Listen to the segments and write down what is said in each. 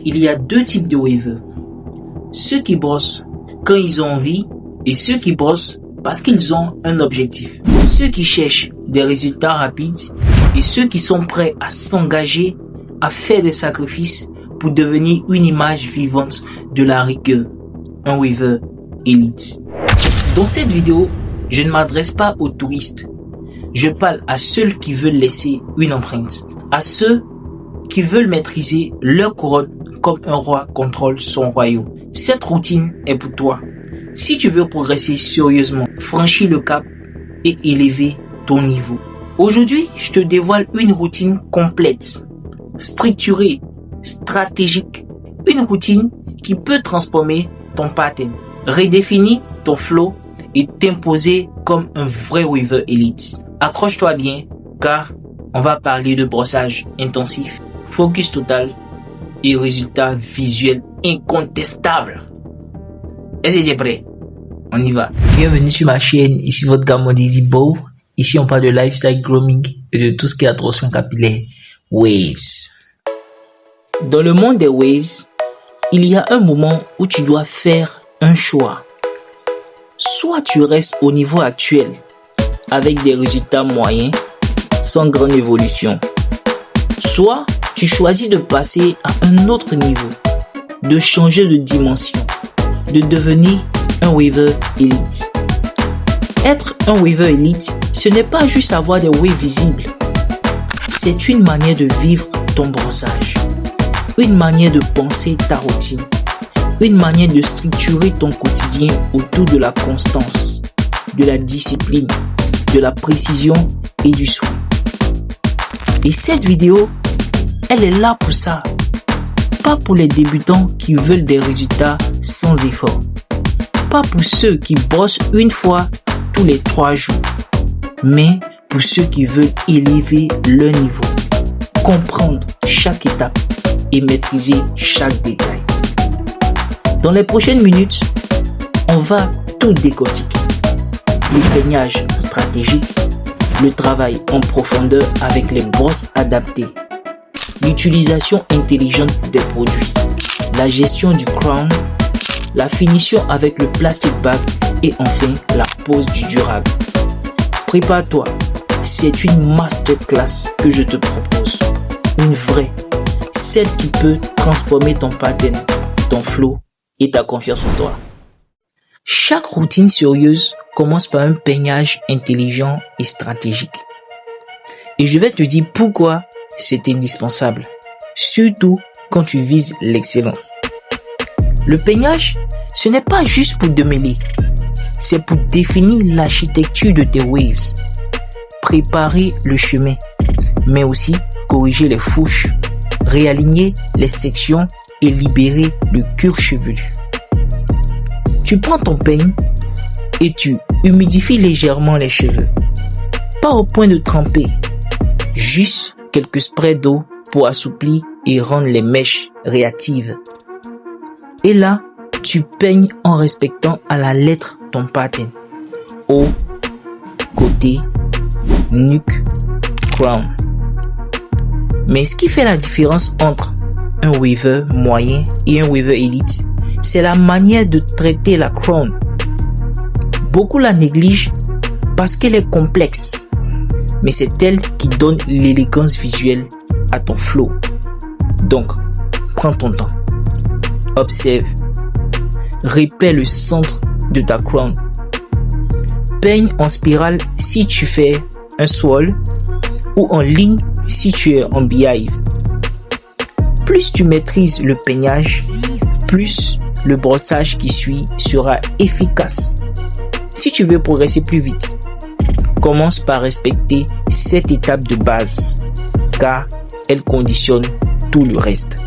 Il y a deux types de wavers. Ceux qui brossent quand ils ont envie et ceux qui brossent parce qu'ils ont un objectif. Ceux qui cherchent des résultats rapides et ceux qui sont prêts à s'engager, à faire des sacrifices pour devenir une image vivante de la rigueur. Un waver élite. Dans cette vidéo, je ne m'adresse pas aux touristes. Je parle à ceux qui veulent laisser une empreinte. À ceux qui veulent maîtriser leur couronne comme un roi contrôle son royaume. Cette routine est pour toi. Si tu veux progresser sérieusement, franchir le cap et élever ton niveau. Aujourd'hui, je te dévoile une routine complète, structurée, stratégique. Une routine qui peut transformer ton pattern, redéfinir ton flow et t'imposer comme un vrai waver élite. Accroche-toi bien car on va parler de brossage intensif, focus total et résultats visuels incontestables. Est-ce que tu es prêt? On y va. Bienvenue sur ma chaîne, ici votre gars Mondeezy Bow. Ici on parle de lifestyle grooming et de tout ce qui est attention capillaire. Waves. Dans le monde des waves, il y a un moment où tu dois faire un choix. Soit tu restes au niveau actuel avec des résultats moyens sans grande évolution. Soit tu choisis de passer à un autre niveau, de changer de dimension, de devenir un waver élite. Être un waver élite, ce n'est pas juste avoir des waves visibles. C'est une manière de vivre ton brossage, une manière de penser ta routine, une manière de structurer ton quotidien autour de la constance, de la discipline, de la précision et du soin. Et cette vidéo, elle est là pour ça. Pas pour les débutants qui veulent des résultats sans effort. Pas pour ceux qui brossent une fois tous les 3 jours. Mais pour ceux qui veulent élever leur niveau. Comprendre chaque étape et maîtriser chaque détail. Dans les prochaines minutes, on va tout décortiquer. Le peignage stratégique, le travail en profondeur avec les brosses adaptées, l'utilisation intelligente des produits, la gestion du crown, la finition avec le plastic bag et enfin la pose du durable. Prépare-toi, c'est une masterclass que je te propose. Une vraie, celle qui peut transformer ton pattern, ton flow et ta confiance en toi. Chaque routine sérieuse commence par un peignage intelligent et stratégique. Et je vais te dire pourquoi c'est indispensable, surtout quand tu vises l'excellence. Le peignage, ce n'est pas juste pour démêler, c'est pour définir l'architecture de tes waves, préparer le chemin, mais aussi corriger les fourches, réaligner les sections et libérer le cuir chevelu. Tu prends ton peigne et tu humidifies légèrement les cheveux. Pas au point de tremper, juste quelques sprays d'eau pour assouplir et rendre les mèches réactives. Et là, tu peignes en respectant à la lettre ton pattern. Haut, côté, nuque, crown. Mais ce qui fait la différence entre un waver moyen et un waver élite, c'est la manière de traiter la crown. Beaucoup la négligent parce qu'elle est complexe, mais c'est elle qui donne l'élégance visuelle à ton flow. Donc, prends ton temps, observe, répète le centre de ta crown. Peigne en spirale si tu fais un swirl ou en ligne si tu es en beehive. Plus tu maîtrises le peignage, plus le brossage qui suit sera efficace. Si tu veux progresser plus vite, commence par respecter cette étape de base, car elle conditionne tout le reste.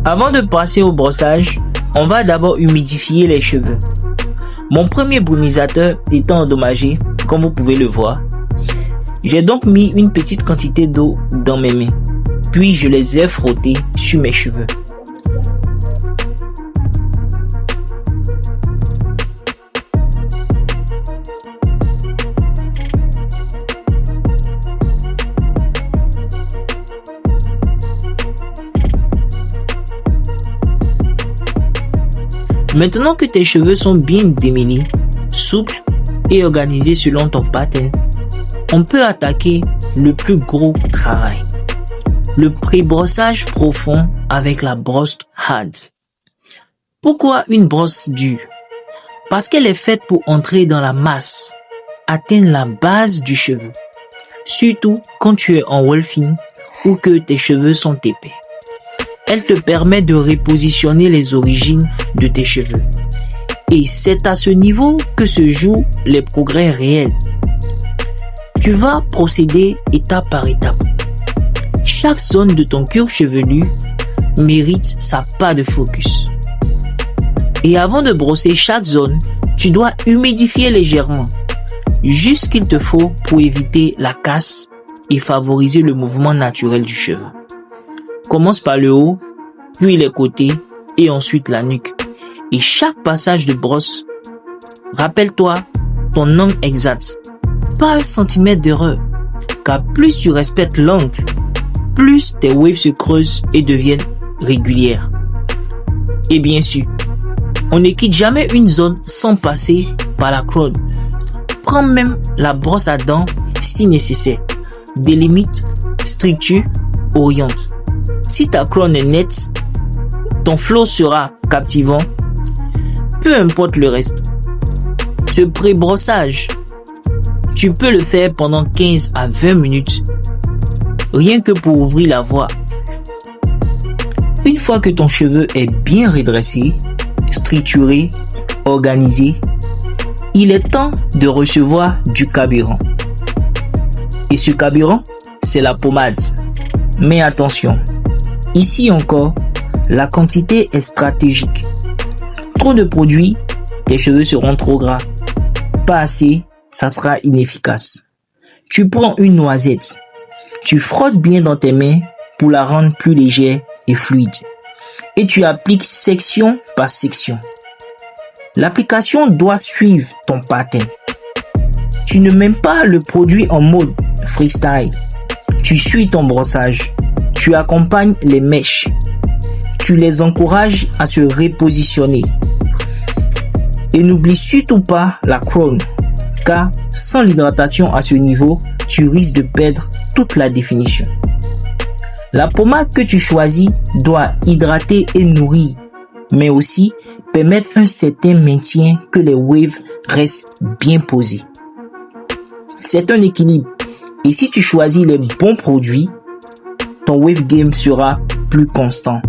Avant de passer au brossage, on va d'abord humidifier les cheveux. Mon premier brumisateur étant endommagé, comme vous pouvez le voir, j'ai donc mis une petite quantité d'eau dans mes mains, puis je les ai frottés sur mes cheveux. Maintenant que tes cheveux sont bien démêlés, souples et organisés selon ton pattern, on peut attaquer le plus gros travail, le pré-brossage profond avec la brosse hard. Pourquoi une brosse dure? Parce qu'elle est faite pour entrer dans la masse, atteindre la base du cheveu, surtout quand tu es en wolfing ou que tes cheveux sont épais. Elle te permet de repositionner les origines de tes cheveux. Et c'est à ce niveau que se jouent les progrès réels. Tu vas procéder étape par étape. Chaque zone de ton cuir chevelu mérite sa part de focus. Et avant de brosser chaque zone, tu dois humidifier légèrement, juste ce qu'il te faut pour éviter la casse et favoriser le mouvement naturel du cheveu. Commence par le haut, puis les côtés et ensuite la nuque. Et chaque passage de brosse, rappelle-toi ton angle exact, pas 1 centimètre d'erreur, car plus tu respectes l'angle, plus tes waves se creusent et deviennent régulières. Et bien sûr, on ne quitte jamais une zone sans passer par la crown. Prends même la brosse à dents si nécessaire. Délimite, structure, oriente. Si ta crown est nette, ton flow sera captivant, peu importe le reste. Ce pré-brossage, tu peux le faire pendant 15 à 20 minutes, rien que pour ouvrir la voie. Une fois que ton cheveu est bien redressé, structuré, organisé, il est temps de recevoir du carburant. Et ce carburant, c'est la pommade. Mais attention, ici encore, la quantité est stratégique. Trop de produits, tes cheveux seront trop gras. Pas assez, ça sera inefficace. Tu prends une noisette, tu frottes bien dans tes mains pour la rendre plus légère et fluide. Et tu appliques section par section. L'application doit suivre ton pattern. Tu ne mets pas le produit en mode freestyle. Tu suis ton brossage. Tu accompagnes les mèches. Tu les encourages à se repositionner. Et n'oublie surtout pas la crown, car sans l'hydratation à ce niveau, tu risques de perdre toute la définition. La pommade que tu choisis doit hydrater et nourrir, mais aussi permettre un certain maintien que les waves restent bien posés. C'est un équilibre, et si tu choisis les bons produits, ton wave game sera plus constant.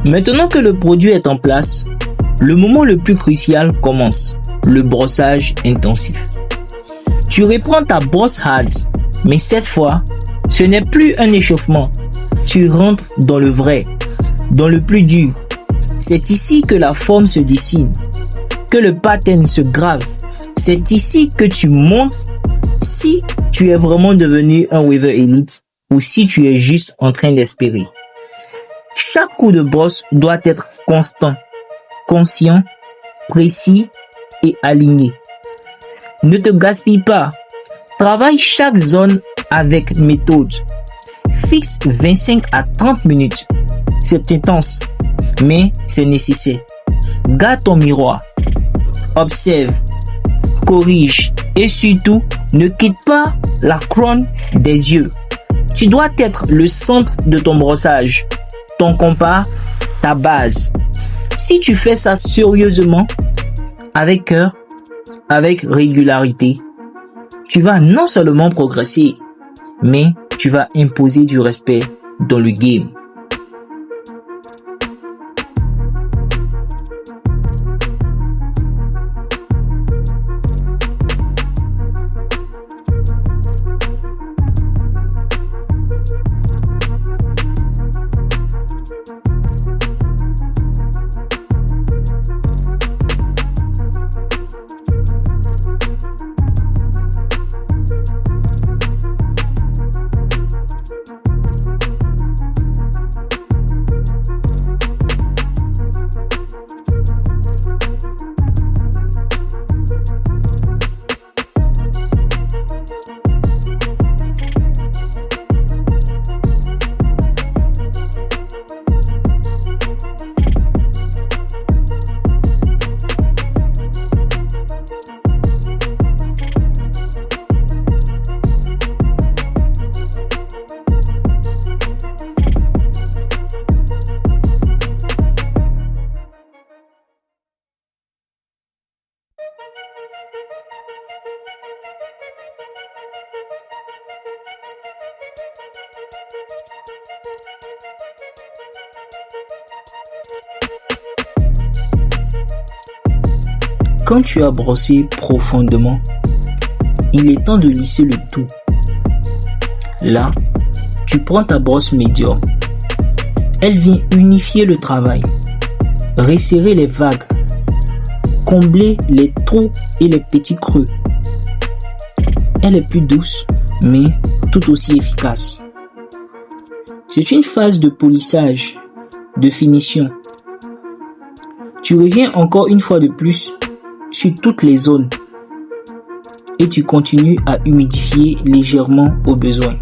Maintenant que le produit est en place, le moment le plus crucial commence, le brossage intensif. Tu reprends ta brosse hard, mais cette fois, ce n'est plus un échauffement. Tu rentres dans le vrai, dans le plus dur. C'est ici que la forme se dessine, que le pattern se grave. C'est ici que tu montres si tu es vraiment devenu un waver élite ou si tu es juste en train d'espérer. Chaque coup de brosse doit être constant, conscient, précis et aligné. Ne te gaspille pas. Travaille chaque zone avec méthode. Fixe 25 à 30 minutes. C'est intense, mais c'est nécessaire. Garde ton miroir. Observe, corrige et surtout, ne quitte pas la crown des yeux. Tu dois être le centre de ton brossage, ton compas, ta base. Si tu fais ça sérieusement, avec cœur, avec régularité, tu vas non seulement progresser, mais tu vas imposer du respect dans le game. Quand tu as brossé profondément, il est temps de lisser le tout. Là, tu prends ta brosse médium. Elle vient unifier le travail, resserrer les vagues, combler les trous et les petits creux. Elle est plus douce, mais tout aussi efficace. C'est une phase de polissage, de finition. Tu reviens encore une fois de plus sur toutes les zones et tu continues à humidifier légèrement au besoin.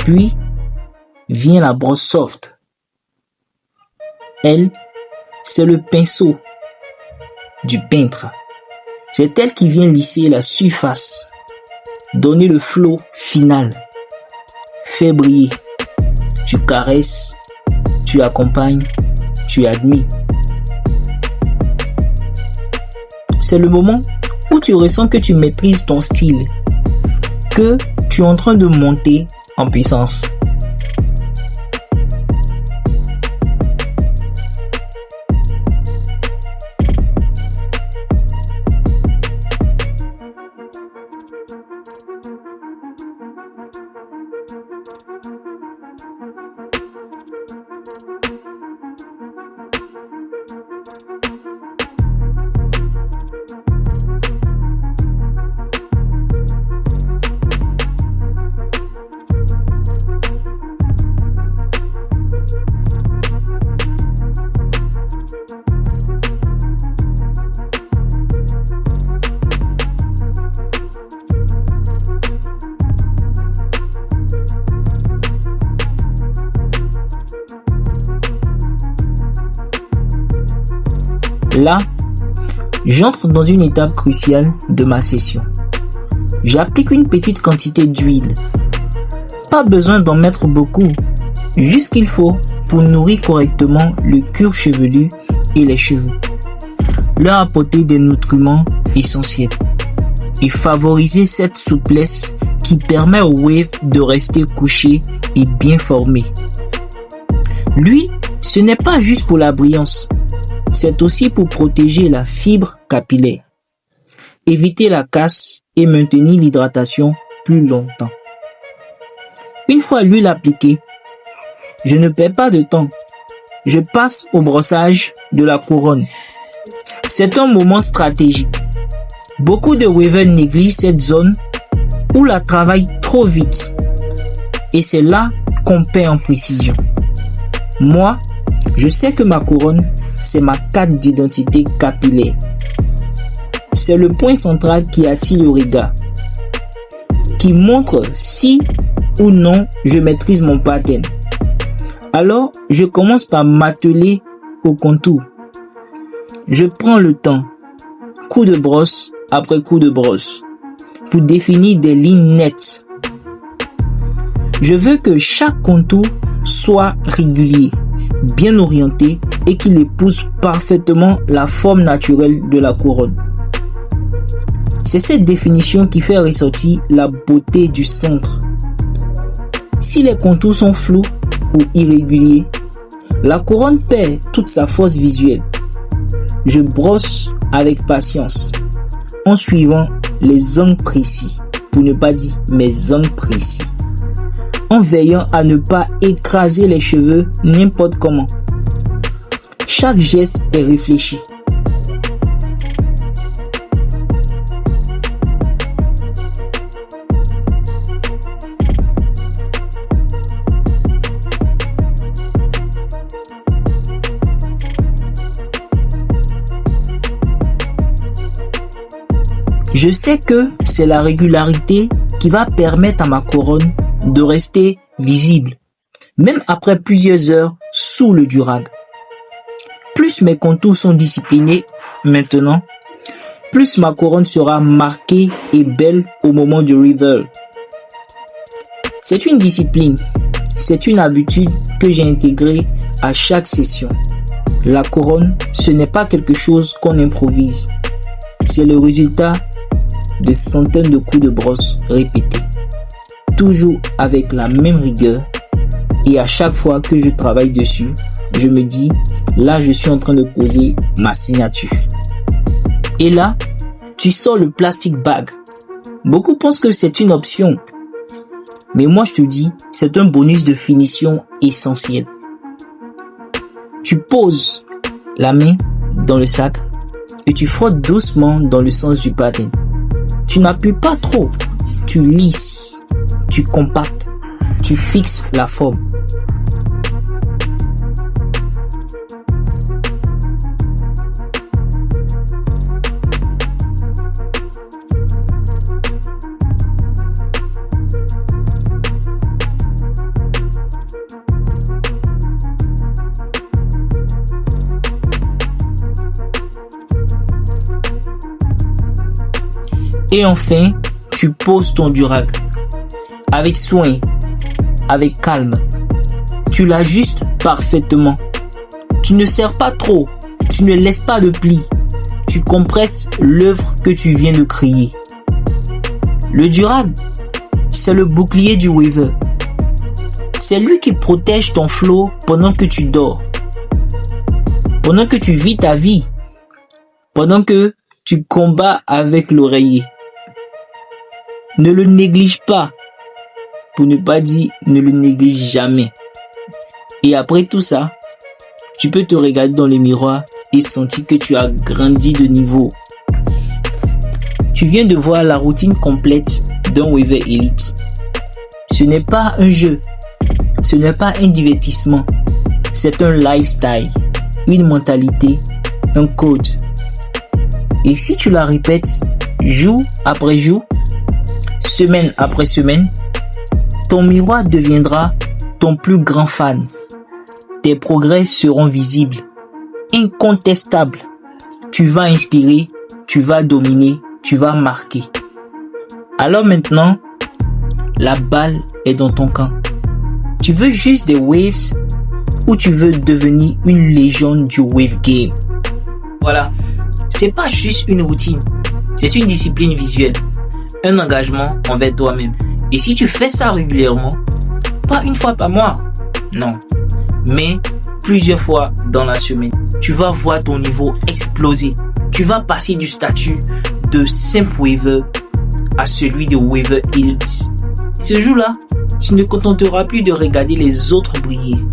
Puis vient la brosse soft. Elle, c'est le pinceau du peintre. C'est elle qui vient lisser la surface, donner le flow final. Fais briller. Tu caresses, tu accompagnes, tu admires. C'est le moment où tu ressens que tu maîtrises ton style, que tu es en train de monter en puissance. Là, j'entre dans une étape cruciale de ma session. J'applique une petite quantité d'huile. Pas besoin d'en mettre beaucoup, juste ce qu'il faut pour nourrir correctement le cuir chevelu et les cheveux. Leur apporter des nutriments essentiels et favoriser cette souplesse qui permet au wave de rester couché et bien formé. L'huile, Ce n'est pas juste pour la brillance, c'est aussi pour protéger la fibre capillaire, éviter la casse et maintenir l'hydratation plus longtemps. Une fois l'huile appliquée, je ne perds pas de temps. Je passe au brossage de la couronne. C'est un moment stratégique. Beaucoup de weavers négligent cette zone ou la travaillent trop vite. Et c'est là qu'on perd en précision. Moi, je sais que ma couronne, c'est ma carte d'identité capillaire. C'est le point central qui attire le regard, qui montre si ou non je maîtrise mon pattern. Alors, je commence par m'atteler au contour. Je prends le temps, coup de brosse après coup de brosse, pour définir des lignes nettes. Je veux que chaque contour soit régulier, bien orienté et qu'il épouse parfaitement la forme naturelle de la couronne. C'est cette définition qui fait ressortir la beauté du centre. Si les contours sont flous ou irréguliers, la couronne perd toute sa force visuelle. Je brosse avec patience, en suivant les angles précis, pour ne pas dire mes angles précis, en veillant à ne pas écraser les cheveux n'importe comment. Chaque geste est réfléchi. Je sais que c'est la régularité qui va permettre à ma couronne de rester visible, même après plusieurs heures sous le durag. Plus mes contours sont disciplinés maintenant, plus ma couronne sera marquée et belle au moment du reveal. C'est une discipline, c'est une habitude que j'ai intégrée à chaque session. La couronne, ce n'est pas quelque chose qu'on improvise, c'est le résultat de centaines de coups de brosse répétés, toujours avec la même rigueur, et à chaque fois que je travaille dessus, je me dis, là je suis en train de poser ma signature. Et là, tu sors le plastic bag. Beaucoup pensent que c'est une option, mais moi je te dis, c'est un bonus de finition essentiel. Tu poses la main dans le sac et tu frottes doucement dans le sens du pattern. Tu n'appuies pas trop, tu lisses, tu compactes, tu fixes la forme. Et enfin, tu poses ton durag avec soin, avec calme. Tu l'ajustes parfaitement. Tu ne serres pas trop, tu ne laisses pas de plis. Tu compresses l'œuvre que tu viens de créer. Le durag, c'est le bouclier du weaver. C'est lui qui protège ton flow pendant que tu dors, pendant que tu vis ta vie, pendant que tu combats avec l'oreiller. Ne le néglige pas, pour ne pas dire ne le néglige jamais. Et après tout ça, tu peux te regarder dans le miroir et sentir que tu as grandi de niveau. Tu viens de voir la routine complète d'un weaver élite. Ce n'est pas un jeu, ce n'est pas un divertissement, c'est un lifestyle, une mentalité, un code. Et si tu la répètes jour après jour, semaine après semaine, ton miroir deviendra ton plus grand fan. Tes progrès seront visibles, incontestables. Tu vas inspirer, tu vas dominer, tu vas marquer. Alors maintenant, la balle est dans ton camp. Tu veux juste des waves ou tu veux devenir une légende du wave game? Voilà, c'est pas juste une routine, c'est une discipline visuelle, un engagement envers toi-même. Et si tu fais ça régulièrement, pas une fois par mois, non, mais plusieurs fois dans la semaine, tu vas voir ton niveau exploser. Tu vas passer du statut de simple waver à celui de waver elite. Ce jour-là, tu ne contenteras plus de regarder les autres briller.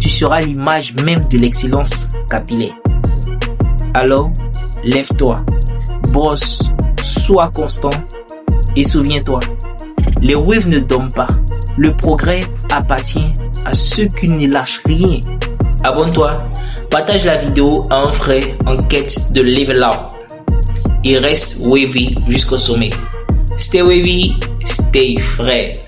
Tu seras l'image même de l'excellence capillaire. Alors, lève-toi, brosse, sois constant et souviens-toi, les waves ne dorment pas. Le progrès appartient à ceux qui ne lâchent rien. Abonne-toi, partage la vidéo à un frère en quête de level up et reste wavy jusqu'au sommet. Stay wavy, stay frais.